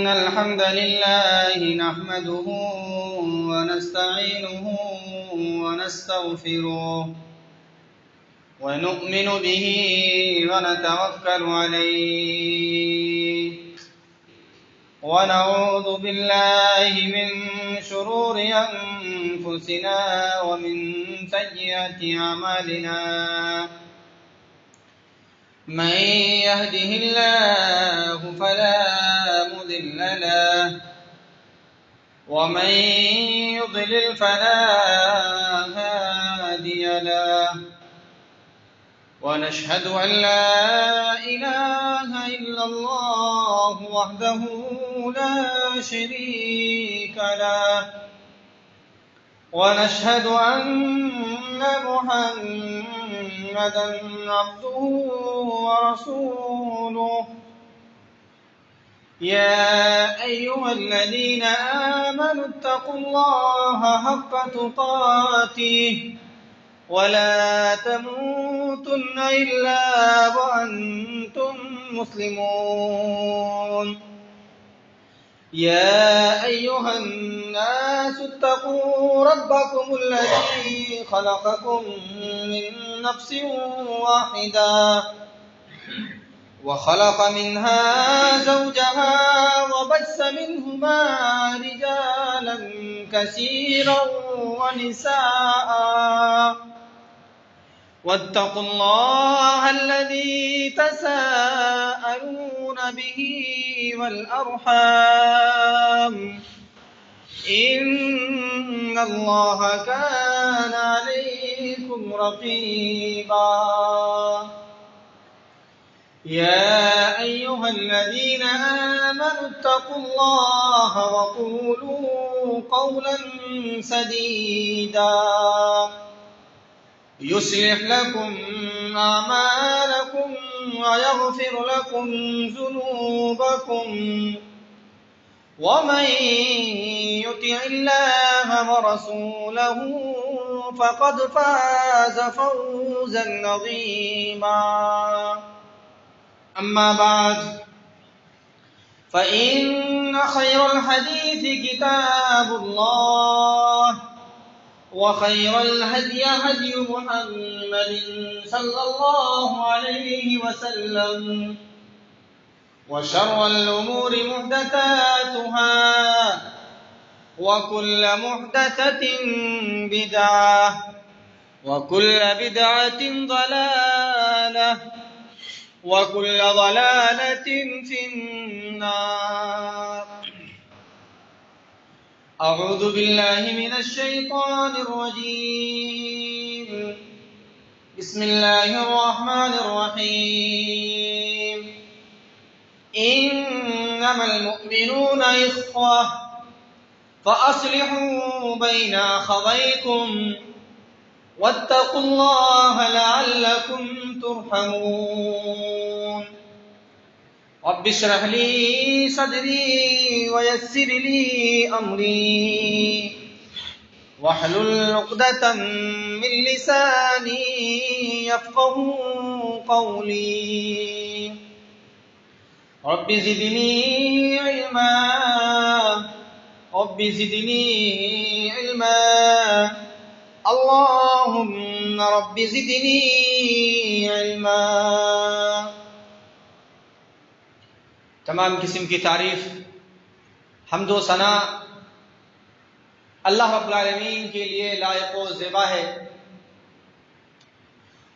إن الحمد لله نحمده ونستعينه ونستغفره ونؤمن به ونتوكل عليه ونعوذ بالله من شرور أنفسنا ومن سيئات أعمالنا من يهده الله فلا مضل له ومن يضلل فلا هادي له ونشهد أن لا إله إلا الله وحده لا شريك له ونشهد أن محمدا عبده ورسوله يا أيها الذين آمنوا اتقوا الله حق تقاته ولا تموتن إلا وأنتم مسلمون يا أيها الناس اتقوا ربكم الذي خلقكم من نفس واحدة وخلق منها زوجها وبث منهما رجالا كثيرا ونساء واتقوا الله الذي تساءلون به والأرحام إن الله كان عليكم رقيبا يا أيها الذين آمنوا اتقوا الله وقولوا قولا سديدا يصلح لكم أعمالكم ويغفر لكم ذنوبكم ومن يطع الله ورسوله فقد فاز فوزا عظيما أما بعد فإن خير الحديث كتاب الله وخير الهدي هدي محمد صلى الله عليه وسلم وشر الأمور محدثاتها وكل محدثة بدعة وكل بدعة ضلالة وكل ضلالة في النار أعوذ بالله من الشيطان الرجيم بسم الله الرحمن الرحيم إنما المؤمنون إخوة فأصلحوا بين أخويكم واتقوا الله لعلكم ترحمون رب اشرح لي صدري ويسر لي أمري واحلل عقدة من لساني يفقه قولي رب زدني علما رب زدني علما اللهم رب زدنی علما۔ تمام قسم کی تعریف حمد و ثنا اللہ رب العالمین کے لیے لائق و زیبا ہے،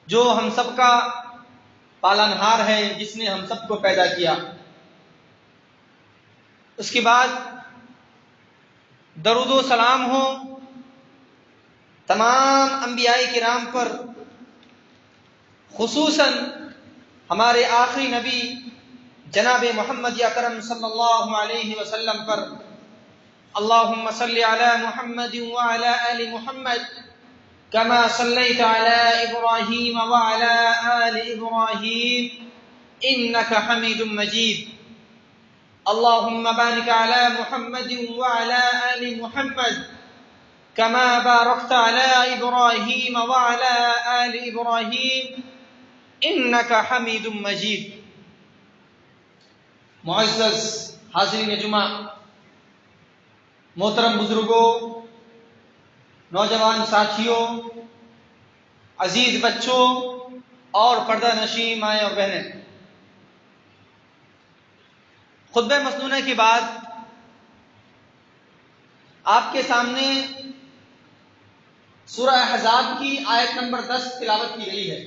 جو ہم سب کا پالنہار ہے، جس نے ہم سب کو پیدا کیا۔ اس کے بعد درود و سلام ہو تمام انبیاء کرام پر، خصوصاً ہمارے آخری نبی جناب محمد اکرم صلی اللہ علیہ وسلم پر۔ اللہم صلی علی محمد وعلی آل محمد کما صلیت علی ابراہیم وعلی آل ابراہیم انک حمید مجید۔ اللہم بارک علی محمد وعلی آل محمد كما باركت على إبراهيم وعلى آل إبراهيم إنك حميد مجيد۔ معزز حاضرین جمعہ، محترم بزرگوں، نوجوان ساتھیوں، عزیز بچوں اور پردہ نشین مائیں اور بہنیں، خطبہ مسنونہ کے بعد آپ کے سامنے سورہ احزاب کی آیت نمبر 10 تلاوت کی گئی ہے۔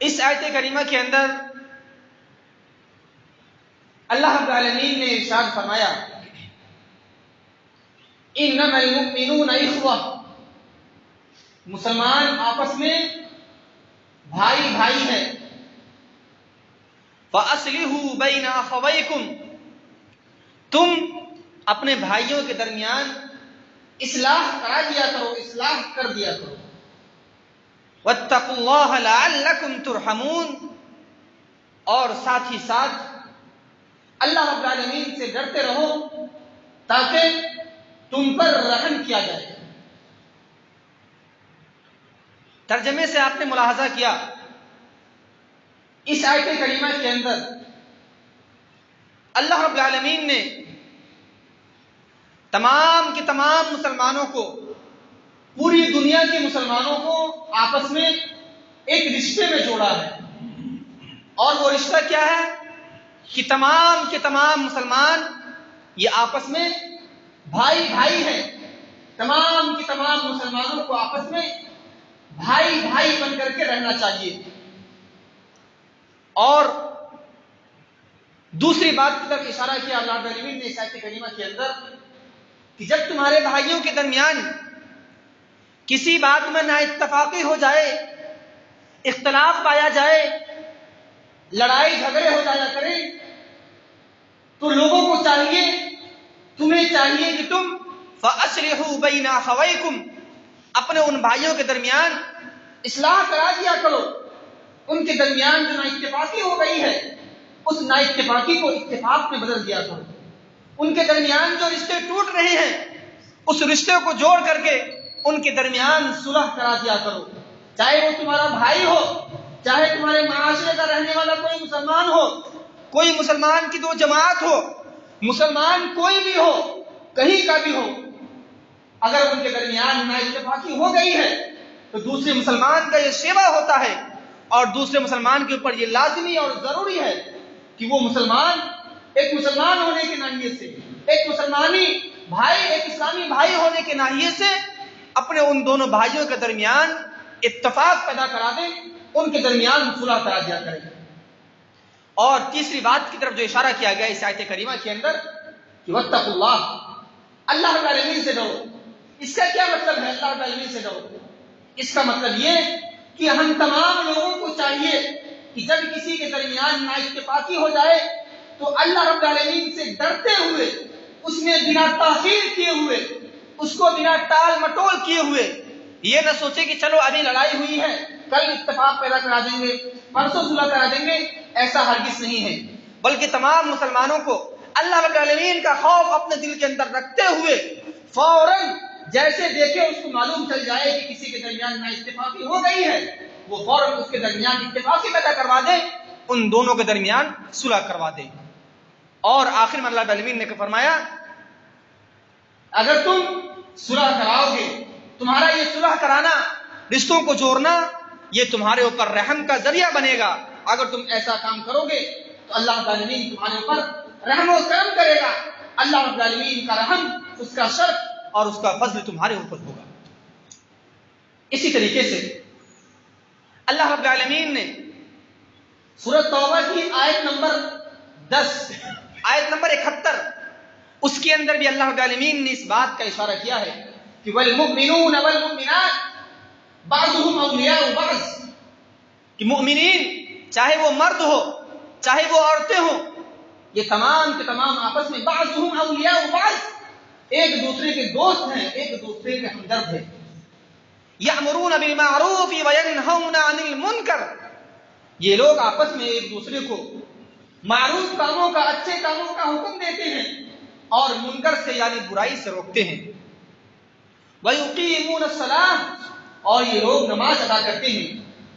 اس آیت کریمہ کے اندر اللہ رب العالمین نے ارشاد فرمایا، انما المؤمنون اخوہ، مسلمان آپس میں بھائی بھائی ہیں۔ فَأَصْلِحُوا بَيْنَ أَخَوَيْكُمْ، تم اپنے بھائیوں کے درمیان اصلاح کرا دیا کرو، اصلاح کر دیا کرو۔ وَاتَّقُوا اللَّهَ لَعَلَّكُمْ تُرْحَمُونَ، اور ساتھ ہی ساتھ اللہ رب العالمین سے ڈرتے رہو تاکہ تم پر رحم کیا جائے۔ ترجمے سے آپ نے ملاحظہ کیا، اس آیت کریمہ کے اندر اللہ رب العالمین نے تمام کے تمام مسلمانوں کو، پوری دنیا کے مسلمانوں کو آپس میں ایک رشتے میں جوڑا ہے، اور وہ رشتہ کیا ہے کہ تمام کے تمام مسلمان یہ آپس میں بھائی بھائی ہیں۔ تمام کے تمام مسلمانوں کو آپس میں بھائی بھائی بن کر کے رہنا چاہیے۔ اور دوسری بات کی طرف اشارہ کیا اللہ رب العالمین نے اس آیت کریمہ کے اندر کہ جب تمہارے بھائیوں کے درمیان کسی بات میں نا اتفاقی ہو جائے، اختلاف پایا جائے، لڑائی جھگڑے ہو جایا کرے، تو لوگوں کو چاہیے، تمہیں چاہیے کہ تم فَأَصْلِحُوا بَيْنَ أَخَوَيْكُمْ، اپنے ان بھائیوں کے درمیان اصلاح کرا دیا کرو۔ ان کے درمیان جو نا اتفاقی ہو گئی ہے، اس نا اتفاقی کو اتفاق میں بدل دیا کرو۔ ان کے درمیان جو رشتے ٹوٹ رہے ہیں، اس رشتے کو جوڑ کر کے ان کے درمیان صلح کرا دیا کرو۔ چاہے وہ تمہارا بھائی ہو، چاہے تمہارے معاشرے کا رہنے والا کوئی مسلمان ہو، کوئی مسلمان کی دو جماعت ہو، مسلمان کوئی بھی ہو، کہیں کا بھی ہو، اگر ان کے درمیان نا اتفاقی ہو گئی ہے تو دوسرے مسلمان کا یہ شیوا ہوتا ہے، اور دوسرے مسلمان کے اوپر یہ لازمی اور ضروری ہے کہ وہ مسلمان ایک مسلمان ہونے کے ناحیے سے، ایک مسلمانی بھائی، ایک اسلامی بھائی ہونے کے ناحیے سے اپنے ان دونوں بھائیوں کے درمیان اتفاق پیدا کرا دیں، ان کے درمیان صلح کرا دیا کریں۔ اور تیسری بات کی طرف جو اشارہ کیا گیا اس آیت کریمہ کے اندر کہ واتقوا اللہ، اللہ رب العالمین سے ڈرو۔ اس کا کیا مطلب ہے اللہ رب العالمین سے ڈرو؟ اس کا مطلب یہ کہ ہم تمام لوگوں کو چاہیے کہ جب کسی کے درمیان نا اتفاقی ہو جائے تو اللہ رب العالمین سے ڈرتے ہوئے، اس میں بنا تاخیر کیے ہوئے، اس کو بنا ٹال مٹول کیے ہوئے یہ نہ سوچے کہ چلو ابھی لڑائی ہوئی ہے، کل اتفاق پیدا کرا دیں گے، پرسوں صلح کرا دیں گے، ایسا ہرگز نہیں ہے۔ بلکہ تمام مسلمانوں کو اللہ رب العالمین کا خوف اپنے دل کے اندر رکھتے ہوئے فوراً جیسے دیکھے اس کو معلوم چل جائے کہ کسی کے درمیان نا اتفاقی ہو گئی ہے، وہ فوراً اس کے درمیان اتفاقی پیدا کروا دے، ان دونوں کے درمیان صلح کروا دے۔ اور آخر میں اللہ رب العالمین نے فرمایا اگر تم صلح کراؤ گے، تمہارا یہ صلح کرانا، رشتوں کو جوڑنا، یہ تمہارے اوپر رحم کا ذریعہ بنے گا۔ اگر تم ایسا کام کرو گے تو اللہ رب العالمین تمہارے اوپر رحم و کرم کرے گا۔ اللہ رب العالمین کا رحم، اس کا شرف اور اس کا فضل تمہارے اوپر ہوگا۔ اسی طریقے سے اللہ رب العالمین نے سورۃ توبہ کی آیت نمبر 10، آیت نمبر 71، اس کے اندر بھی اللہ رب العالمین نے اس بات کا اشارہ کیا ہے کہ والمؤمنون والمؤمنات بعضهم اولیاء بعض، کہ مؤمنین چاہے وہ مرد ہو چاہے وہ عورتیں ہوں، یہ تمام کے تمام آپس میں بعضهم اولیاء بعض، ایک دوسرے کے دوست ہیں، ایک دوسرے کے ہمدرد ہیں۔ یأمرون بالمعروف وینہون عن المنکر، یہ لوگ آپس میں ایک دوسرے کو معروف کاموں کا، اچھے کاموں کا حکم دیتے ہیں اور منکر سے یعنی برائی سے روکتے ہیں۔ وَيُقِيمُونَ الصَّلَاةَ، اور یہ لوگ نماز ادا کرتے ہیں۔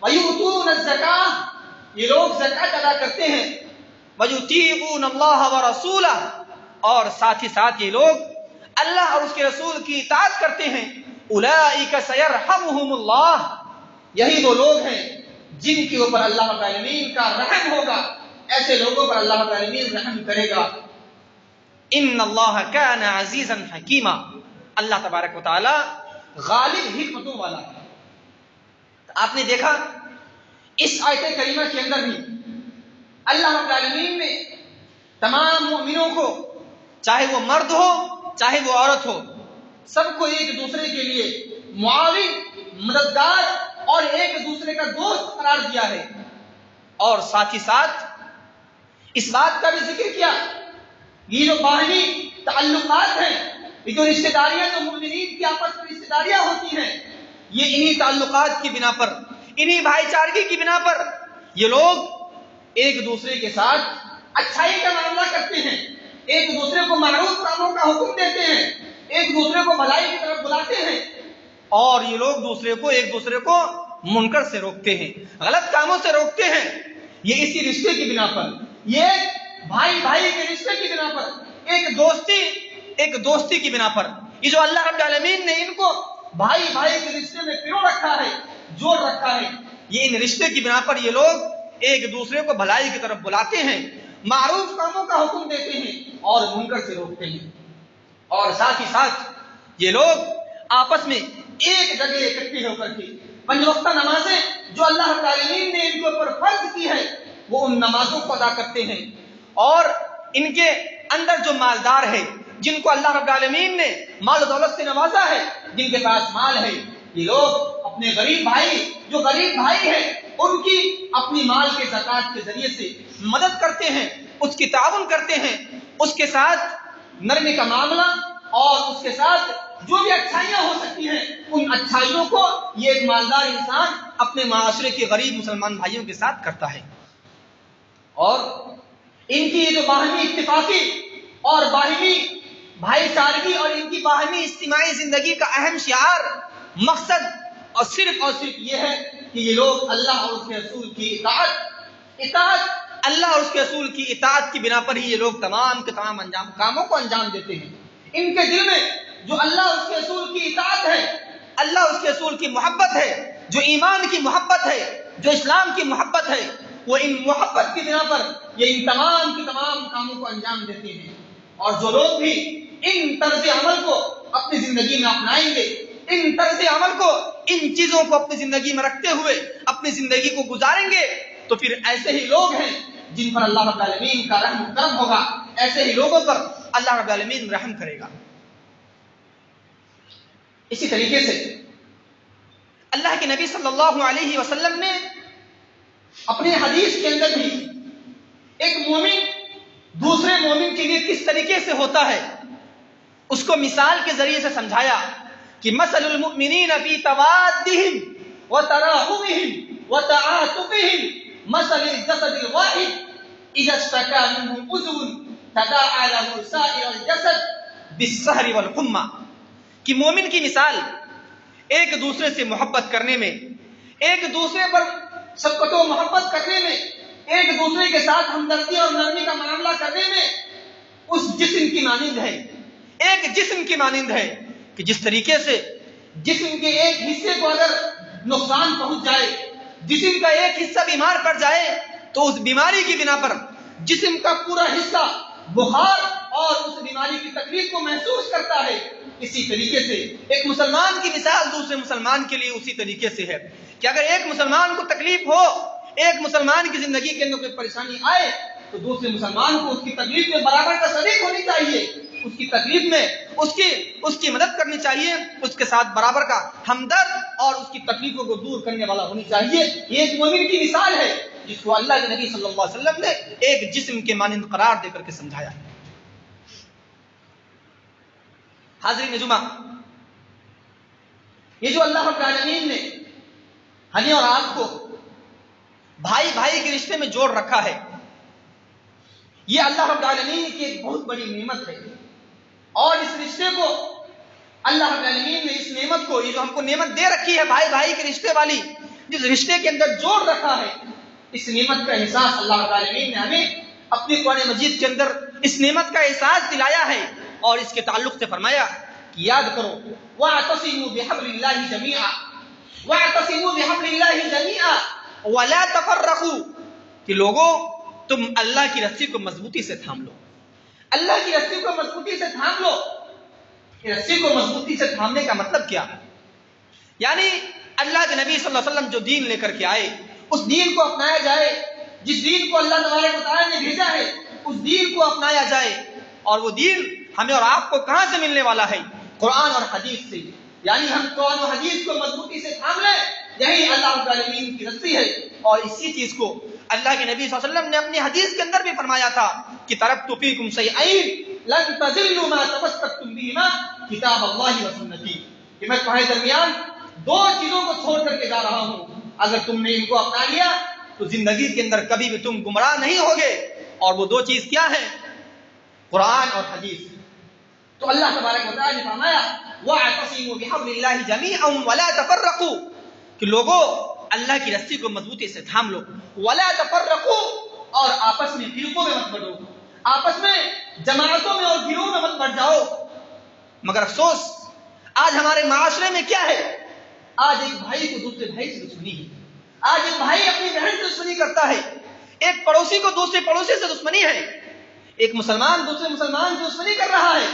وَيُؤْتُونَ الزَّكَاةَ، یہ لوگ زکات ادا کرتے ہیں۔ وَيُطِيعُونَ اللَّهَ وَرَسُولَهُ، اور ساتھ ہی ساتھ یہ لوگ اللہ اور اس کے رسول کی اطاعت کرتے ہیں. اولئک سیرحمہم اللہ، یہی وہ لوگ ہیں جن کے اوپر اللہ رب العالمین کا رحم ہوگا، ایسے لوگوں پر اللہ رب العالمین رحم کرے گا. ان اللہ کان عزیزا حکیما، اللہ تبارک و تعالی غالب حکمتوں والا ہے. آپ نے دیکھا اس آیت کریمہ کے اندر بھی اللہ رب العالمین نے تمام مومنوں کو، چاہے وہ مرد ہو چاہے وہ عورت ہو، سب کو ایک دوسرے کے لیے معاون، مددگار اور ایک دوسرے کا دوست قرار دیا ہے. اور ساتھ ہی ساتھ اس بات کا بھی ذکر کیا، یہ جو باہمی تعلقات ہیں، یہ جو رشتہ داریاں جو مومنین کی آپس میں رشتہ داریاں ہوتی ہیں، یہ انہی تعلقات کی بنا پر، انہی بھائی چارگی کی بنا پر یہ لوگ ایک دوسرے کے ساتھ اچھائی کا معاملہ کرتے ہیں، ایک دوسرے کو معروف کاموں کا حکم دیتے ہیں، ایک دوسرے کو بھلائی کی طرف بلاتے ہیں، اور یہ لوگ ایک دوسرے کو منکر سے روکتے ہیں، غلط کاموں سے روکتے ہیں. یہ اسی رشتے کی بنا پر، یہ بھائی بھائی کے رشتے کی بنا پر، ایک دوستی کی بنا پر، یہ جو اللہ رب العالمین نے ان کو بھائی بھائی کے رشتے میں پرو رکھا ہے، جوڑ رکھا ہے، یہ ان رشتے کی بنا پر یہ لوگ ایک دوسرے کو بھلائی کی طرف بلاتے ہیں، معروف کاموں کا حکم دیتے ہیں اور منکر سے روکتے ہیں. اور ساتھ ہی ساتھ یہ لوگ آپس میں ایک جگہ اکٹھے ہو کر کے 5 وقتہ نمازیں جو اللہ رب العالمین نے ان کے اوپر فرض کی ہے وہ ان نمازوں کو ادا کرتے ہیں. اور ان کے اندر جو مالدار ہے، جن کو اللہ رب العالمین نے مال و دولت سے نوازا ہے، جن کے پاس مال ہے، یہ لوگ اپنے غریب بھائی ہیں ان کی اپنی مال کے زکات کے ذریعے سے مدد کرتے ہیں، اس کی تعاون کرتے ہیں، اس کے ساتھ نرمی کا معاملہ اور اس کے ساتھ جو بھی اچھائیاں ہو سکتی ہیں ان اچھائیوں کو یہ ایک مالدار انسان اپنے معاشرے کے غریب مسلمان بھائیوں کے ساتھ کرتا ہے. اور ان کی یہ جو باہمی اتفاقی اور باہمی بھائی چارگی اور ان کی باہمی اجتماعی زندگی کا اہم شعار، مقصد اور صرف یہ ہے کہ یہ لوگ اللہ اور اس کے رسول کی اطاعت اللہ اور اس کے رسول کی اطاعت کی بنا پر ہی یہ لوگ تمام کے تمام کاموں کو انجام دیتے ہیں. ان کے دل میں جو اللہ اور اس کے رسول کی اطاعت ہے، اللہ اور اس کے رسول کی محبت ہے، جو ایمان کی محبت ہے، جو اسلام کی محبت ہے، وہ ان محبت کی بنا پر یہ ان تمام کے تمام کاموں کو انجام دیتے ہیں. اور جو لوگ بھی ان طرز عمل کو اپنی زندگی میں اپنائیں گے، ان طرز عمل کو، ان چیزوں کو اپنی زندگی میں رکھتے ہوئے اپنی زندگی کو گزاریں گے، تو پھر ایسے ہی لوگ ہیں جن پر اللہ رب العالمین کا رحم و کرم ہوگا، ایسے ہی لوگوں پر اللہ رب العالمین رحم کرے گا. اسی طریقے سے اللہ کے نبی صلی اللہ علیہ وسلم نے اپنے حدیث کے اندر بھی ایک مومن دوسرے مومن کے لیے کس طریقے سے ہوتا ہے اس کو مثال کے ذریعے سے سمجھایا کہ مثل المؤمنین فی توادہم وتراحمہم وتعاطفہم مثل الجسد الواحد اذا اشتکا منہ عضو تداعی لہ سائر الجسد بالسہر والحمى، کہ مومن کی مثال ایک دوسرے سے محبت کرنے میں، ایک دوسرے پر شفقت و محبت کرنے میں، ایک دوسرے کے ساتھ ہمدردی اور نرمی کا معاملہ کرنے میں اس جسم کی مانند ہے، ایک جسم کی مانند ہے کہ جس طریقے سے جسم کے ایک حصے کو اگر نقصان پہنچ جائے، جسم کا ایک حصہ بیمار پڑ جائے تو اس بیماری کی بنا پر جسم کا پورا حصہ بخار اور اس بیماری کی تکلیف کو محسوس کرتا ہے. اسی طریقے سے ایک مسلمان کی مثال دوسرے مسلمان کے لیے اسی طریقے سے ہے کہ اگر ایک مسلمان کو تکلیف ہو، ایک مسلمان کی زندگی کے اندر کوئی پریشانی آئے تو دوسرے مسلمان کو اس کی تکلیف میں برابر کا شریک ہونی چاہیے، اس کی تکلیف میں اس کی مدد کرنی چاہیے، اس کے ساتھ برابر کا ہمدرد اور اس کی تکلیفوں کو دور کرنے والا ہونی چاہیے. یہ ایک مومن کی مثال ہے جس کو اللہ کے نبی صلی اللہ علیہ وسلم نے ایک جسم کے مانند قرار دے کر کے سمجھایا. حاضرین جمعہ، یہ جو اللہ رب العالمین نے ہمیں اور آپ کو بھائی بھائی کے رشتے میں جوڑ رکھا ہے، یہ اللہ رب العالمین کی ایک بہت بڑی نعمت ہے. اور اس رشتے کو اللہ رب العالمین نے اس نعمت کو، یہ جو ہم کو نعمت دے رکھی ہے بھائی بھائی کے رشتے والی، جس رشتے کے اندر جوڑ رکھا ہے، اس نعمت کا احساس اللہ رب العالمین نے ہمیں اپنی قرآن مجید کے اندر اس نعمت کا احساس دلایا ہے اور اس کے تعلق سے فرمایا کہ یاد کرو وَاعْتَصِمُوا بِحَبْلِ اللَّهِ جَمِيعًا وَاعْتَصِمُوا بِحَبْلِ اللَّهِ جَمِيعًا وَلَا تَفَرَّقُوا کہ لوگوں تم اللہ کی رسی کو مضبوطی سے تھام لو. اللہ کی رسی کو مضبوطی سے تھام لو. رسی کو مضبوطی سے تھامنے کا مطلب کیا؟ یعنی اللہ کے نبی صلی اللہ علیہ وسلم جو دین لے کر کے آئے اس دین کو اپنایا جائے. جس دین کو اللہ تبارک و تعالیٰ نے بھیجا ہے اس دین کو اپنایا جائے. اور وہ دین ہمیں اور آپ کو کہاں سے ملنے والا ہے؟ قرآن اور حدیث سے. یعنی ہم قرآن و حدیث کو مضبوطی سے تھام لیں, یہی اللہ رب العالمین کی رسی ہے. اور اسی چیز کو اللہ کے نبی صلی اللہ علیہ وسلم نے اپنی حدیث کے اندر بھی فرمایا تھا کہ ترکت فیکم شیئین لن تضلوا ما تمسکتم بہما کتاب اللہ و سنتی, کہ میں تمہارے درمیان دو چیزوں کو چھوڑ کر کے جا رہا ہوں, اگر تم نے ان کو اپنا لیا تو زندگی کے اندر کبھی بھی تم گمراہ نہیں ہوگے. اور وہ دو چیز کیا ہیں؟ قرآن اور حدیث. تو اللہ تبارک و تعالیٰ نے فرمایا وَاعْتَصِمُوا بِحَبْلِ اللَّهِ جَمِيعًا وَلَا تَفَرَّقُوا کہ لوگوں اللہ کی رسی کو مضبوطی سے تھام لو. وَلَا تَفَرَّقُوا اور آپس میں فرقوں میں مت بٹو, آپس میں جماعتوں میں اور گروہوں میں مت بٹ جاؤ. مگر افسوس آج ہمارے معاشرے میں کیا ہے؟ آج ایک بھائی کو دوسرے بھائی سے دشمنی ہے. آج ایک بھائی اپنی بہن سے دشمنی کرتا ہے, ایک پڑوسی کو دوسرے پڑوسی سے دشمنی ہے, ایک مسلمان دوسرے مسلمان سے دشمنی کر رہا ہے,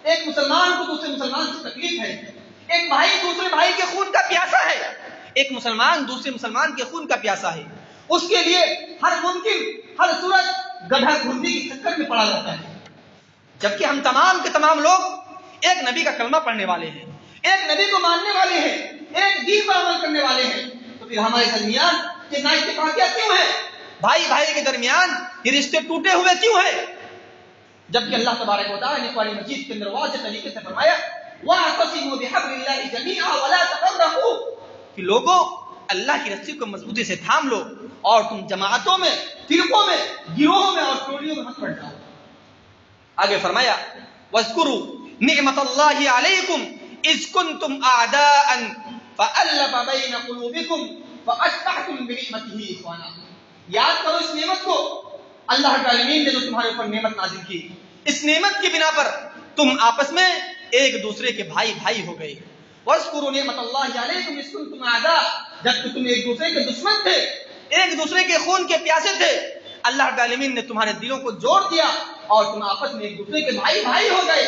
ایک مسلمان کو دوسرے مسلمان سے تکلیف ہے, ایک بھائی دوسرے بھائی کے خون کا پیاسا ہے, ایک مسلمان دوسرے مسلمان کے خون کا پیاسا ہے. اس کے لیے ہر ممکن ہر صورت گدھا گھندی کی چکر میں پڑا رہتا ہے. جبکہ ہم تمام کے تمام لوگ ایک نبی کا کلمہ پڑھنے والے ہیں, ایک نبی کو ماننے والے ہیں, ایک دین پر عمل کرنے والے ہیں. تو پھر ہمارے درمیان یہ نااتفاقیاں کیوں ہے؟ بھائی بھائی کے درمیان یہ رشتے ٹوٹے ہوئے کیوں ہیں؟ جبکہ اللہ تبارک و تعالیٰ نے قرآن مجید کے اندر واضح طریقے سے فرمایا وَاعْتَصِمُوا بِحَبْلِ اللَّهِ جَمِيعًا وَلَا تَفَرَّقُوا کہ لوگوں اللہ کی رسی کو مضبوطی سے تھام لو اور تم جماعتوں میں, فرقوں میں, گروہوں میں اور ٹولیوں میں مت بٹ جاؤ. آگے فرمایا وَاذْكُرُوا نِعْمَةَ اللَّهِ عَلَيْكُمْ إِذْ كُنْتُمْ أَعْدَاءً فَأَلَّفَ بَيْنَ قُلُوبِكُمْ فَأَصْبَحْتُمْ بِنِعْمَتِهِ إِخْوَانًا. یاد کرو اس نعمت کو اللہ رب العالمین نے جو تمہارے اوپر نعمت نازل کی, اس نعمت کی بنا پر تم آپس میں ایک دوسرے کے بھائی بھائی ہو گئے. وَاذْكُرُوا نِعْمَةَ اللَّهِ عَلَيْكُمْ إِذْ كُنْتُمْ أَعْدَاءً جب تم ایک دوسرے کے دشمن تھے, ایک دوسرے کے خون کے پیاسے تھے, اللہ رب العالمین نے تمہارے دلوں کو جوڑ دیا اور تم آپس میں ایک دوسرے کے بھائی بھائی ہو گئے.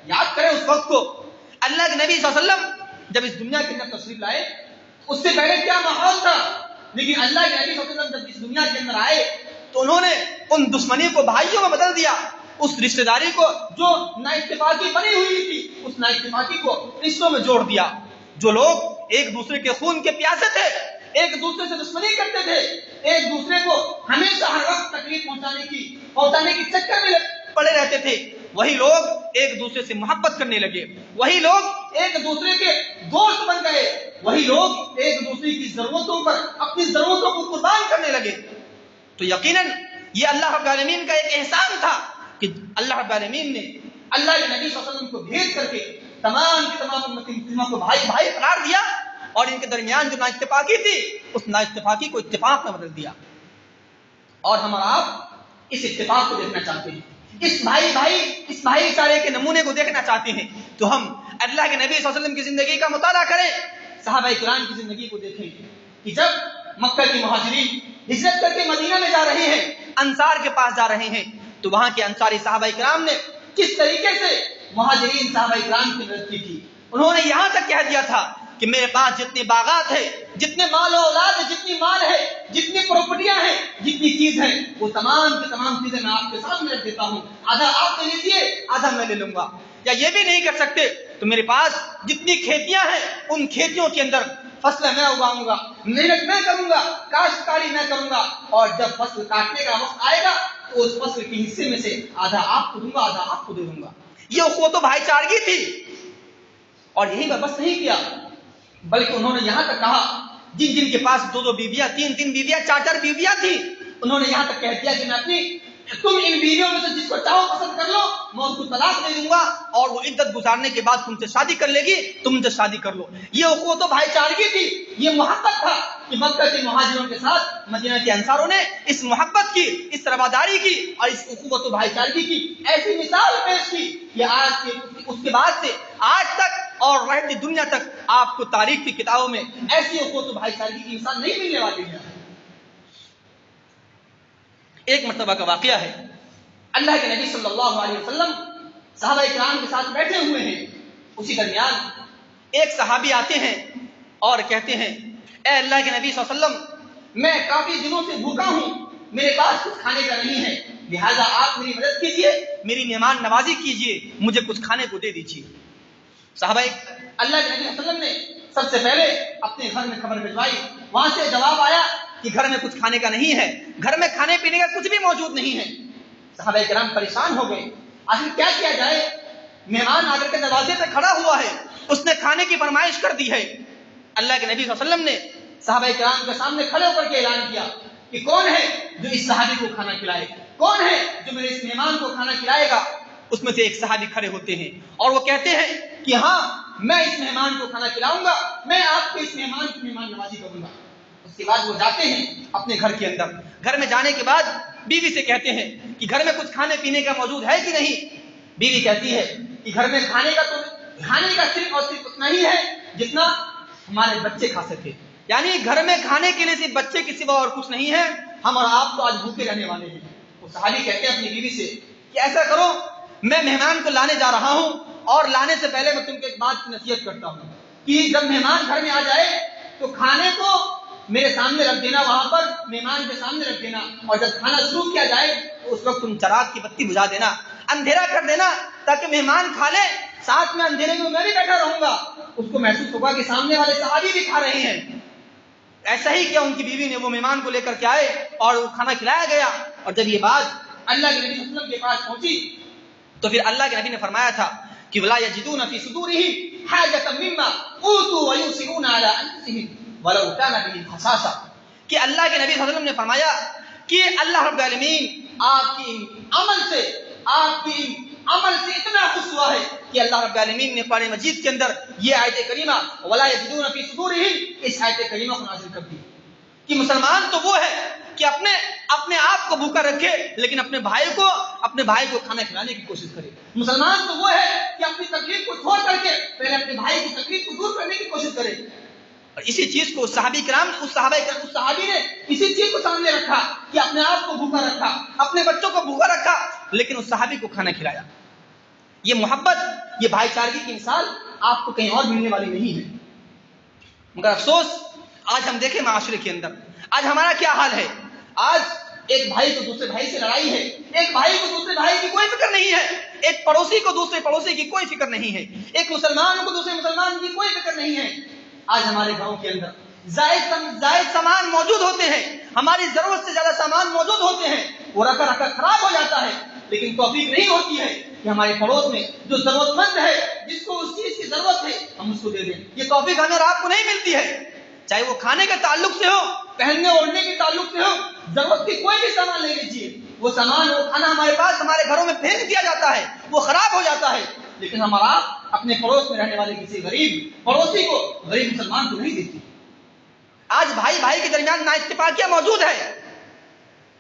یاد کریں اس وقت کو اللہ کے نبی صلی اللہ علیہ وسلم جب اس دنیا کے اندر تشریف لائے, اس سے پہلے کیا ماحول تھا. لیکن اللہ کے نبی صلی اللہ علیہ وسلم جب اس دنیا کے اندر آئے تو انہوں نے ان دشمنی کو بھائیوں میں بدل دیا, اس رشتہ داری کو جو نااتفاقی بنی ہوئی تھی اس نااتفاقی کو رشتوں میں جوڑ دیا. جو لوگ ایک دوسرے کے خون کے پیاسے تھے, ایک دوسرے سے دشمنی کرتے تھے, ایک دوسرے کو ہمیشہ ہر وقت تکلیف پہنچانے کی چکر میں پڑے رہتے تھے, وہی لوگ ایک دوسرے سے محبت کرنے لگے, وہی لوگ ایک دوسرے کے دوست بن گئے, وہی لوگ ایک دوسرے کی ضرورتوں پر اپنی ضرورتوں کو قربان کرنے لگے. تو یقیناً یہ اللہ رب العالمین کا ایک احسان تھا کہ اللہ رب العالمین نے اللہ کے نبی صلی اللہ علیہ وسلم کو بھیج کر کے تمام کی تمام امت مسلمہ کو بھائی بھائی قرار دیا اور ان کے درمیان جو نااتفاقی تھی اس نااتفاقی کو اتفاق میں بدل دیا. اور ہم اور آپ اس اتفاق کو دیکھنا چاہتے ہیں, اس بھائی چارے کے نمونے کو دیکھنا چاہتے ہیں, تو ہم اللہ کے نبی صلی اللہ علیہ وسلم کی زندگی کا مطالعہ کریں, صحابہ کرام کی زندگی کو دیکھیں کہ جب مکہ کے مہاجرین ہجرت کر کے مدینہ میں جا رہے ہیں, انصار کے پاس جا رہے ہیں, تو وہاں کے انصاری صحابہ کرام نے کس طریقے سے مہاجرین صحابہ کرام کی مدد کی تھی. انہوں نے یہاں تک کہہ دیا تھا کہ میرے پاس جتنے باغات ہیں, جتنے مال و اولاد ہے, جتنی مال ہے, جتنی پراپرٹیاں ہیں, جتنی چیز ہے, وہ تمام کی تمام چیزیں میں آپ کے سامنے رکھ دیتا ہوں, آدھا آپ لے لیجیے, آدھا میں لے لوں گا. یا یہ بھی نہیں کر سکتے تو میرے پاس جتنی کھیتیاں ہیں ان کھیتیوں کے اندر فصل میں اگاؤں گا, محنت میں کروں گا, کاشتکاری میں کروں گا, اور جب فصل کاٹنے کا وقت آئے گا تو اس فصل کے حصے میں سے آدھا آپ کو دوں گا, آدھا آپ کو دے دوں گا. یہ اخوت و بھائی چارگی تھی. اور یہی پر بس نہیں کیا, بلکہ انہوں نے یہاں تک کہا جن جن کے پاس 2 بیویاں, 3 بیویاں, 4 بیویاں تھیں, انہوں نے یہاں تک کہہ دیا کہ میں اپنی تم ان بیویوں میں سے جس کو چاہو پسند کر لو, میں اس کو طلاق دے دوں گا, اور وہ عدت گزارنے کے بعد تم سے شادی کر لے گی, تم سے شادی کر لو. یہ اخوت و بھائی چارگی تھی, یہ محبت تھا, کہ مکہ کے مہاجروں کے ساتھ مدینہ کے انصاروں نے اس محبت کی، اس رواداری کی اور اس اخوت و بھائی چارگی کی ایسی مثال پیش کی کہ آج کے اس کے بعد سے آج تک اور رہتی دنیا تک آپ کو تاریخ کی کتابوں میں ایسی اخوت و بھائی چارگی کی مثال نہیں ملنے والی ہے۔ ایک مرتبہ کا واقعہ ہے، اللہ کے نبی صلی اللہ علیہ وسلم صحابہ کرام کے ساتھ بیٹھے ہوئے ہیں، اسی درمیان ایک صحابی آتے ہیں اور کہتے ہیں اے اللہ کے نبی صلی اللہ علیہ وسلم میں کافی دنوں سے بھوکا ہوں، میرے پاس کچھ کھانے کا نہیں ہے، لہذا آپ میری مدد کیجیے، میری مہمان نوازی کیجیے، مجھے کچھ کھانے کو دے دیجیے۔ صحابہ اللہ کے نبی صلی اللہ علیہ وسلم نے سب سے پہلے اپنے گھر میں خبر بھجوائی، وہاں سے جواب آیا کہ گھر میں کچھ کھانے کا نہیں ہے، گھر میں کھانے پینے کا کچھ بھی موجود نہیں ہے۔ صحابہ کرام پریشان ہو گئے، آخر کیا جائے؟ مہمان آ کر کے دروازے پہ کھڑا ہوا ہے، اس نے کھانے کی فرمائش کر دی ہے۔ اللہ کے نبی صلی اللہ علیہ وسلم نے صحابہ کرام کے سامنے کھڑے ہو کر کے اعلان کیا کہ کون ہے جو اس صحابی کو کھانا کھلائے، کون ہے جو میرے اس مہمان کو کھانا کھلائے گا؟ اس میں سے ایک صحابی کھڑے ہوتے ہیں اور وہ کہتے ہیں کہ ہاں میں اس مہمان کو کھانا کھلاؤں گا، میں آپ کے اس مہمان کی مہمان نوازی کروں گا۔ اس کے بعد وہ جاتے ہیں اپنے گھر کے اندر، گھر میں جانے کے بعد بیوی سے کہتے ہیں کہ گھر میں کچھ کھانے پینے کا موجود ہے کہ نہیں؟ بیوی کہتی ہے کہ گھر میں کھانے کا صرف اور صرف اتنا ہی ہے جتنا ہمارے بچے کھا سکے، یعنی گھر میں کھانے کے لیے صرف بچے کے سوا اور کچھ نہیں ہے، ہم اور آپ تو آج بھوکے رہنے والے ہیں۔ وہ صحابی کہتے ہیں اپنی بیوی سے کہ ایسا کرو، میں مہمان کو لانے جا رہا ہوں اور لانے سے پہلے میں تم کو ایک بات کی نصیحت کرتا ہوں کہ جب مہمان گھر میں آ جائے تو کھانے کو میرے سامنے رکھ دینا، وہاں پر مہمان کے سامنے رکھ دینا، اور جب کھانا شروع کیا جائے تو اس وقت تم چراغ کی بتی بجھا دینا، اندھیرا کر دینا تاکہ مہمان کھا لے، ساتھ میں اندھیرے میں میں بھی بیٹھا رہوں گا، اس کو محسوس ہوگا کہ سامنے والے صحابی بھی کھا رہے ہیں۔ ایسا ہی کیا ان کی بیوی نے، وہ مہمان کو لے کر کے آئے اور وہ کھانا کھلایا گیا۔ اور جب یہ بات اللہ کے نبی صلی اللہ علیہ وسلم کے پاس پہنچی تو پھر اللہ کے نبی نے فرمایا تھا کہ وَلَا يَجِدُونَ فِي صُدُورِهِمْ حَاجَةً مِّمَّا أُوتُوا وَيُؤْثِرُونَ عَلَىٰ أَنفُسِهِمْ وَلَوْ كَانَ بِهِمْ خَصَاصَةٌ، کہ اللہ کے نبی صلی اللہ علیہ وسلم نے فرمایا کہ اللہ رب العالمین آپ کی عمل سے اتنا خوش ہوا ہے کہ اللہ رب العالمین نے قرآن مجید کے اندر یہ آیت کریمہ وَلَا يَجِدُونَ فِي صُدُورِهِمْ اس آیت کریمہ کو نازل کر دی کہ مسلمان تو وہ ہے کہ اپنے آپ کو بھوکا رکھے لیکن اپنے بھائی کو کھانا کھلانے کی کوشش کرے۔ مسلمان تو وہ ہے کہ اپنی تکلیف کو چھوڑ کر کے پہلے اپنے بھائی کی تکلیف کو دور کرنے کی کوشش کرے۔ اور اسی چیز کو اس صحابی نے اسی چیز کو سامنے رکھا کہ اپنے آپ کو بھوکا رکھا، اپنے بچوں کو بھوکا رکھا، لیکن اس صحابی کو کھانا کھلایا۔ یہ محبت، یہ بھائی چارگی کی مثال آپ کو کہیں اور ملنے والی نہیں ہے۔ مگر افسوس آج ہم دیکھیں معاشرے کے اندر آج ہمارا کیا حال ہے۔ آج ایک بھائی کو دوسرے بھائی سے لڑائی ہے، ایک بھائی کو دوسرے بھائی کی کوئی فکر نہیں ہے، ایک پڑوسی کو دوسرے پڑوسی کی کوئی فکر نہیں ہے، ایک مسلمان کو دوسرے مسلمان کی کوئی فکر نہیں ہے۔ آج ہمارے گاؤں کے اندر زائد سامان موجود ہوتے ہیں، ہماری ضرورت سے زیادہ سامان موجود ہوتے ہیں، وہ رکھا رکھا خراب ہو جاتا ہے، لیکن توفیق نہیں ہوتی ہے کہ ہمارے پڑوس میں جو ضرورت مند ہے، جس کو اس چیز کی ضرورت ہے، ہم اس کو دے دیں۔ یہ توفیق ہمیں اور آپ کو نہیں ملتی ہے، چاہے وہ کھانے کے تعلق سے ہو، پہننے اوڑھنے کے تعلق سے ہو، ضرورت کی کوئی بھی سامان لے لیجیے، وہ کھانا ہمارے پاس ہمارے گھروں میں پھینک دیا جاتا ہے، وہ خراب ہو جاتا ہے، لیکن ہمارا اپنے پڑوس میں رہنے والے کسی غریب پڑوسی کو، غریب مسلمان کو نہیں دیتی۔ آج بھائی کے درمیان نا اتفاقیہ موجود ہے،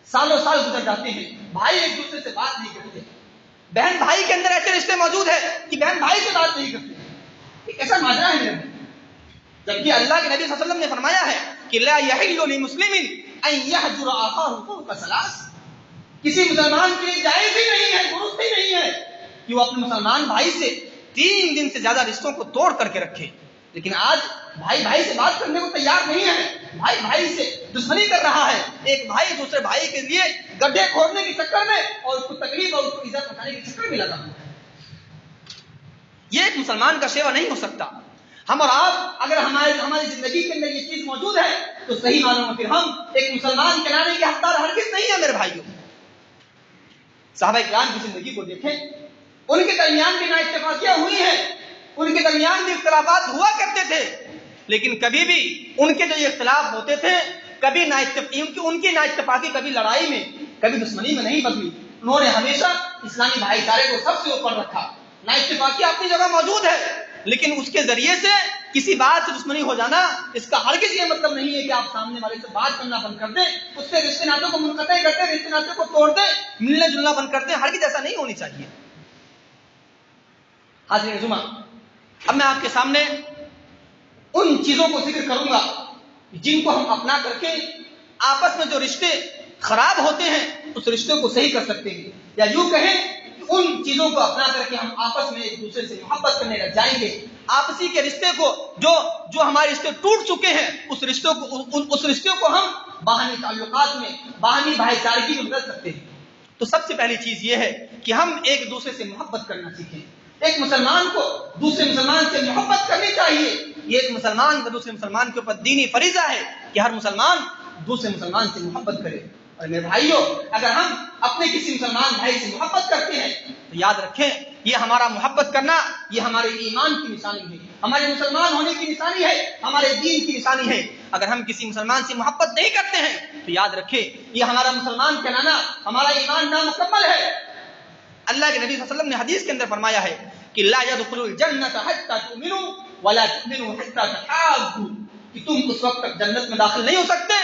سالوں سال گزر جاتے ہیں، بھائی ایک دوسرے سے بات نہیں کرتے، بہن بھائی کے اندر ایسے رشتے موجود ہیں کہ بہن بھائی سے بات نہیں کرتے۔ ایک ایسا ماجرا ہے میرے، جبکہ اللہ کے نبی صلی اللہ علیہ وسلم نے فرمایا ہے کہ لا یحل لمسلم ان یحجر اخاه فوق ثلاث، کسی مسلمان کے لیے جائز ہی نہیں ہے، درست ہی نہیں ہے کہ وہ اپنے مسلمان بھائی سے 3 دن سے زیادہ رشتوں کو توڑ کر کے رکھے۔ لیکن آج بھائی سے بات کرنے کو تیار نہیں ہے، بھائی سے دشمنی کر رہا ہے، ایک بھائی دوسرے بھائی کے لیے گڈھے کھودنے کے چکر میں اور اس کو تکلیف اور اس کو عزت پہنچانے کے چکر میں لگا ہوا ہے۔ یہ ایک مسلمان کا شیوا نہیں ہو سکتا۔ ہم اور آپ اگر ہماری زندگی کے اندر یہ چیز موجود ہے تو صحیح معنوں میں پھر ہم ایک مسلمان کہلانے کے حقدار ہرگز نہیں ہیں۔ میرے بھائیوں، صحابہ کرام کی زندگی کو دیکھیں، ان کے درمیان بھی نا اتفاقیاں ہوئی ہیں، ان کے درمیان بھی اختلافات ہوا کرتے تھے، لیکن کبھی بھی ان کے جو یہ اختلاف ہوتے تھے کبھی ان کی نا اتفاقی کبھی لڑائی میں کبھی دشمنی میں نہیں بدلی۔ انہوں نے ہمیشہ اسلامی بھائی چارے کو سب سے اوپر رکھا۔ نا اتفاقی اپنی جگہ موجود ہے، لیکن اس کے ذریعے سے کسی بات سے دشمنی ہو جانا اس کا ہرگز یہ مطلب نہیں ہے کہ آپ سامنے والے سے بات کرنا بند کر دیں، اس سے رشتے ناتوں کو منقطع کر دیں، رشتے ناتوں کو توڑ دیں، ملنا جلنا بند کر دیں، ہرگز ایسا نہیں ہونی چاہیے۔ حاضرین جمعہ، اب میں آپ کے سامنے ان چیزوں کو ذکر کروں گا جن کو ہم اپنا کر کے آپس میں جو رشتے خراب ہوتے ہیں اس رشتے کو صحیح کر سکتے ہیں، یا یوں کہیں کہ ان چیزوں کو اپنا کر کے ہم آپس میں ایک دوسرے سے محبت کرنے لگ جائیں گے، آپسی کے رشتے کو جو ہمارے رشتے ٹوٹ چکے ہیں اس رشتے کو ہم باہمی تعلقات میں، باہمی بھائی چارگی میں بدل سکتے ہیں۔ تو سب سے پہلی چیز یہ ہے کہ ہم ایک دوسرے سے محبت کرنا سیکھیں۔ ایک مسلمان کو دوسرے مسلمان سے محبت کرنی چاہیے، یہ ایک مسلمان کا دوسرے مسلمان کے اوپر دینی فریضہ ہے کہ ہر مسلمان دوسرے مسلمان سے محبت کرے۔ اور میرے بھائیوں، اگر ہم اپنے کسی مسلمان بھائی سے محبت کرتے ہیں تو یاد رکھیں یہ ہمارا محبت کرنا یہ ہمارے ایمان کی نشانی ہے، ہمارے مسلمان ہونے کی نشانی ہے، ہمارے دین کی نشانی ہے۔ اگر ہم کسی مسلمان سے محبت نہیں کرتے ہیں تو یاد رکھیں یہ ہمارا مسلمان کہلانا، ہمارا ایمان نامکمل ہے۔ اللہ کے نبی صلی اللہ علیہ وسلم نے حدیث کے اندر فرمایا ہے کہ لا يدخل الجنۃ حتى تؤمنوا ولا تؤمنوا حتى تحابوا، کہ تم اس وقت تک جنت میں داخل نہیں ہو سکتے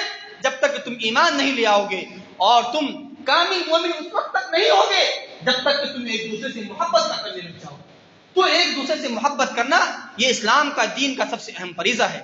جب تک کہ تم ایمان نہیں لے آؤ گے، اور تم کامل مومن اس وقت تک نہیں ہوگے جب تک کہ تم ایک دوسرے سے محبت نہ کرنے لگ جاؤ۔ تو ایک دوسرے سے محبت کرنا یہ اسلام کا دین کا سب سے اہم فریضہ ہے۔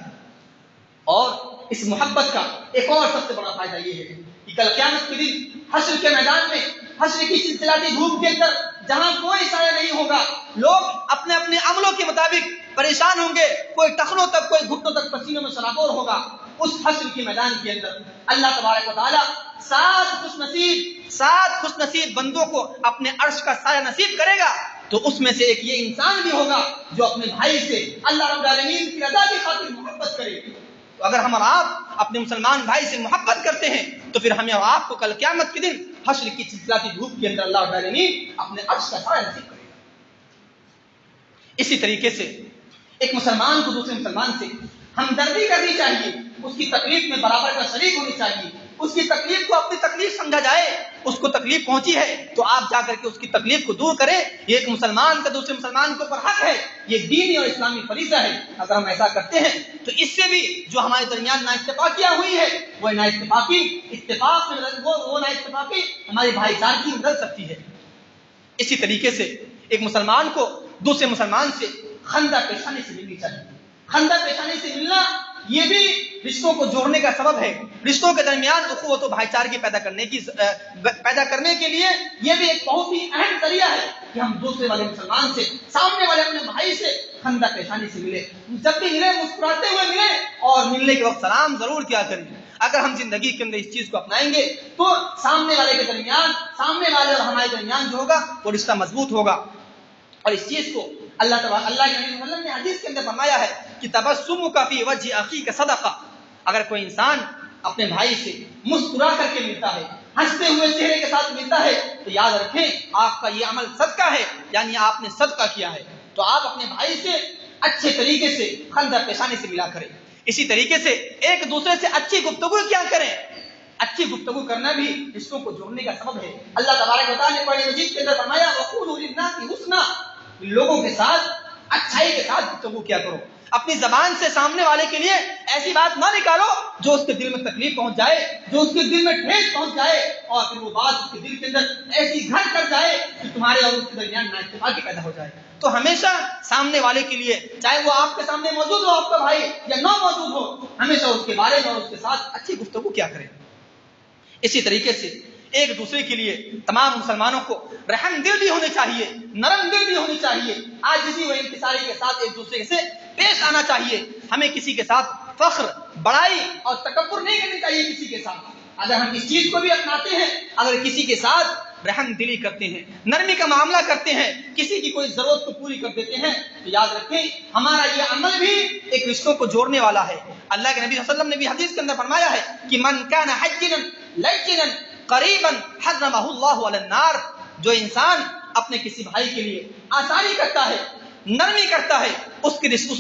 اور اس محبت کا ایک اور سب سے بڑا فائدہ یہ ہے کہ کل قیامت کے دن حشر کے میدان میں، حشر کی چلچلاتی دھوپ کے اندر جہاں کوئی سایہ نہیں ہوگا، لوگ اپنے اپنے عملوں کے مطابق پریشان ہوں گے، کوئی ٹخنوں تک، کوئی گھٹنوں تک پسینوں میں سرابور ہوگا۔ اس حشر کے میدان کے اندر اللہ تبارک و تعالی 7 خوش نصیب بندوں کو اپنے عرش کا سایہ نصیب کرے گا، تو اس میں سے ایک یہ انسان بھی ہوگا جو اپنے بھائی سے اللہ رب العالمین کی رضا کی خاطر محبت کرے۔ تو اگر ہم اور آپ اپنے مسلمان بھائی سے محبت کرتے ہیں تو پھر ہمیں اور آپ کو کل قیامت کے دن حشر کی چلچلاتی دھوپ کے اندر اللہ رب العالمین اپنے عرش کا سایہ نصیب کرے گا۔ اسی طریقے سے ایک مسلمان کو دوسرے مسلمان سے ہمدردی کرنی چاہیے، اس کی تکلیف میں برابر کا شریک ہونی چاہیے، اس کی تکلیف کو اپنی تکلیف سمجھا جائے، اس کو تکلیف پہنچی ہے تو آپ جا کر کے اس کی تکلیف کو دور کریں، یہ ایک مسلمان کا دوسرے مسلمان کے اوپر حق ہے، یہ دینی اور اسلامی فریضہ ہے۔ اگر ہم ایسا کرتے ہیں تو اس سے بھی جو ہمارے درمیان نااتفاقیاں ہوئی ہے وہ نااتفاقی اتفاق میں وہ نااتفاقی ہماری بھائی چارگی میں بدل سکتی ہے۔ اسی طریقے سے ایک مسلمان کو دوسرے مسلمان سے خندہ پیشانی سے ملنی چاہیے۔ خندہ پیشانی سے ملنا یہ بھی رشتوں کو جوڑنے کا سبب ہے، رشتوں کے درمیان اخوت و بھائی چارگی پیدا کرنے کے لیے یہ بھی ایک بہت ہی اہم ذریعہ ہے کہ ہم دوسرے والے مسلمان سے، سامنے والے اپنے بھائی سے خندہ پیشانی سے ملے، جب بھی ملے مسکراتے ہوئے ملے، اور ملنے کے وقت سلام ضرور کیا کریں۔ اگر ہم زندگی کے اندر اس چیز کو اپنائیں گے تو سامنے والے کے درمیان، سامنے والے اور ہمارے درمیان جو ہوگا وہ رشتہ مضبوط ہوگا۔ اور اس چیز کو اللہ کے نبی صلی اللہ علیہ وسلم نے حدیث کے اندر فرمایا ہے کہ تبسمک فی وجہ اخیک صدقہ، اگر کوئی انسان اپنے بھائی سے مسکرا کر کے ملتا ہے، ہنستے ہوئے چہرے کے ساتھ ملتا ہے، تو یاد رکھیں آپ کا یہ عمل صدقہ ہے، یعنی آپ نے صدقہ کیا ہے۔ تو آپ اپنے بھائی سے اچھے طریقے سے خندہ پیشانی سے ملا کریں۔ اسی طریقے سے ایک دوسرے سے اچھی گفتگو کیا کریں، اچھی گفتگو کرنا بھی رشتوں کو جوڑنے کا سبب ہے۔ اللہ تبارک و تعالیٰ نے قرآن مجید کے اندر فرمایا وَقُولُوا لِلنَّاسِ حُسْنًا، لوگوں کے ساتھ اچھائی کے ساتھ گفتگو کیا کرو۔ اپنی زبان سے سامنے والے کے لیے ایسی بات نہ نکالو جو اس کے دل میں تکلیف پہنچ جائے، جو اس کے دل میں ٹھیس پہنچ جائے، اور پھر وہ بات اس کے دل کے اندر ایسی گھر کر جائے کہ تمہارے اور اس کے درمیان نااتفاقی پیدا ہو جائے۔ تو ہمیشہ سامنے والے کے لیے، چاہے وہ آپ کے سامنے موجود ہو آپ کا بھائی یا نہ موجود ہو، ہمیشہ اس کے بارے میں اور اس کے ساتھ اچھی گفتگو کیا کریں۔ اسی طریقے سے ایک دوسرے کے لیے تمام مسلمانوں کو رحم دل بھی ہونے چاہیے، نرم دل بھی ہونی چاہیے، عاجزی و انکساری کے ساتھ ایک دوسرے سے پیش آنا چاہیے۔ ہمیں کسی کے ساتھ فخر، بڑائی اور تکبر نہیں کرنی چاہیے کسی کے ساتھ۔ اگر ہم اس چیز کو بھی اپناتے ہیں، اگر کسی کے ساتھ رحم دلی کرتے ہیں، نرمی کا معاملہ کرتے ہیں، کسی کی کوئی ضرورت کو پوری کر دیتے ہیں، تو یاد رکھیں ہمارا یہ عمل بھی ایک رشتوں کو جوڑنے والا ہے۔ اللہ کے نبی صلی اللہ علیہ وسلم نے بھی حدیث کے اندر فرمایا ہے کہ من کان حجنا لجنا قریبا حرمہ اللہ علی النار، جو انسان اپنے کسی بھائی کے لیے آسانی کرتا ہے، نرمی کرتا ہے، اس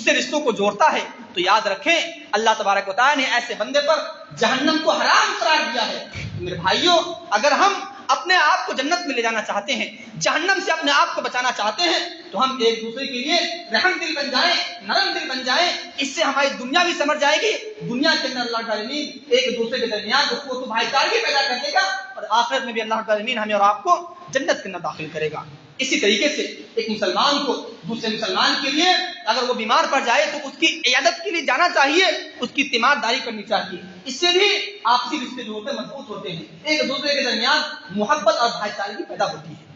سے رشتوں کو جوڑتا ہے، تو یاد رکھیں اللہ تبارک و تعالیٰ نے ایسے بندے پر جہنم کو حرام قرار دیا ہے۔ میرے بھائیوں، اگر ہم اپنے آپ کو جنت میں لے جانا چاہتے ہیں، جہنم سے اپنے آپ کو بچانا چاہتے ہیں، تو ہم ایک دوسرے کے لیے رحم دل بن جائیں، نرم دل بن جائیں. اس سے ہماری دنیا بھی سمجھ جائے گی، دنیا کے اندر اللہ تعالیٰ ایک دوسرے کے درمیان اخوت و بھائی چارگی پیدا کر دے گا، اور آخرت میں بھی اللہ تعالیٰ ہمیں اور آپ کو جنت کے اندر داخل کرے گا. اسی طریقے سے ایک مسلمان کو دوسرے مسلمان کے لیے اگر وہ بیمار پڑ جائے تو اس کی عیادت کے لیے جانا چاہیے، اس کی تیمارداری کرنی چاہیے. اس سے بھی آپسی رشتے جو ہوتے ہیں مضبوط ہوتے ہیں، ایک دوسرے کے درمیان محبت اور بھائی چارگی پیدا ہوتی ہے.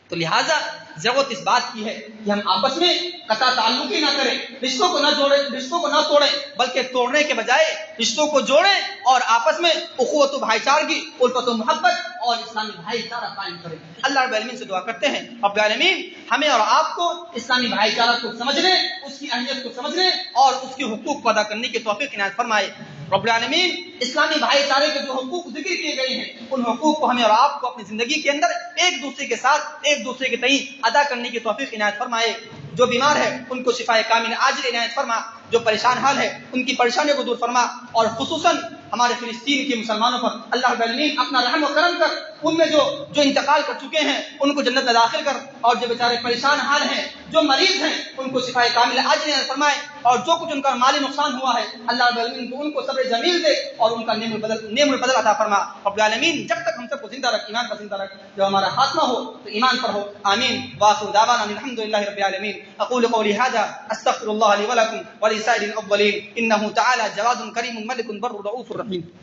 تو لہٰذا ضرورت اس بات کی ہے کہ ہم آپس میں قطع تعلق ہی نہ کریں، رشتوں کو نہ جوڑیں، رشتوں کو نہ توڑیں، بلکہ توڑنے کے بجائے رشتوں کو جوڑیں اور آپس میں اخوت و بھائی چارگی، الفت و محبت اور اسلامی بھائی چارہ قائم کریں. اللہ رب العالمین سے دعا کرتے ہیں رب العالمین ہمیں اور آپ کو اسلامی بھائی چارہ کو سمجھنے، اس کی اہمیت کو سمجھنے اور اس کے حقوق کو ادا کرنے کی توفیق عنایت فرمائے. رب العالمین اسلامی بھائی چارے کے جو حقوق ذکر کیے گئے ہیں ان حقوق کو ہمیں اور آپ کو اپنی زندگی کے اندر ایک دوسرے کے ساتھ ایک دوسرے کے تئیں ادا کرنے کی توفیق عنایت فرمائے. جو بیمار ہے ان کو شفائے کامل عاجل عنایت فرما، جو پریشان حال ہے ان کی پریشانیوں کو دور فرما، اور خصوصاً ہمارے فلسطین کے مسلمانوں پر اللہ رب العالمین اپنا رحم و کرم کر، ان میں جو انتقال کر چکے ہیں ان کو جنت میں داخل کر، اور جو بیچارے پریشان حال ہیں، جو مریض ہیں ان کو شفائے کامل عاجل عنایت فرمائے، اور جو کچھ ان کا مالی نقصان ہوا ہے اللہ رب العالمین ان کو صبر جمیل دے اور ان کا نعم البدل عطا فرما. رب العالمین جب تک ہم سب کو زندہ رکھ، ایمان پر زندہ رکھ، جب ہمارا خاتمہ ہو تو ایمان پر ہو. آمین. وآخر دعوانا الحمد للہ رب العالمین. اقول قولی هذا استغفر الله لي ولكم ولسائر الاولين انه تعالى جواد كريم ملك بر رؤوف رحيم.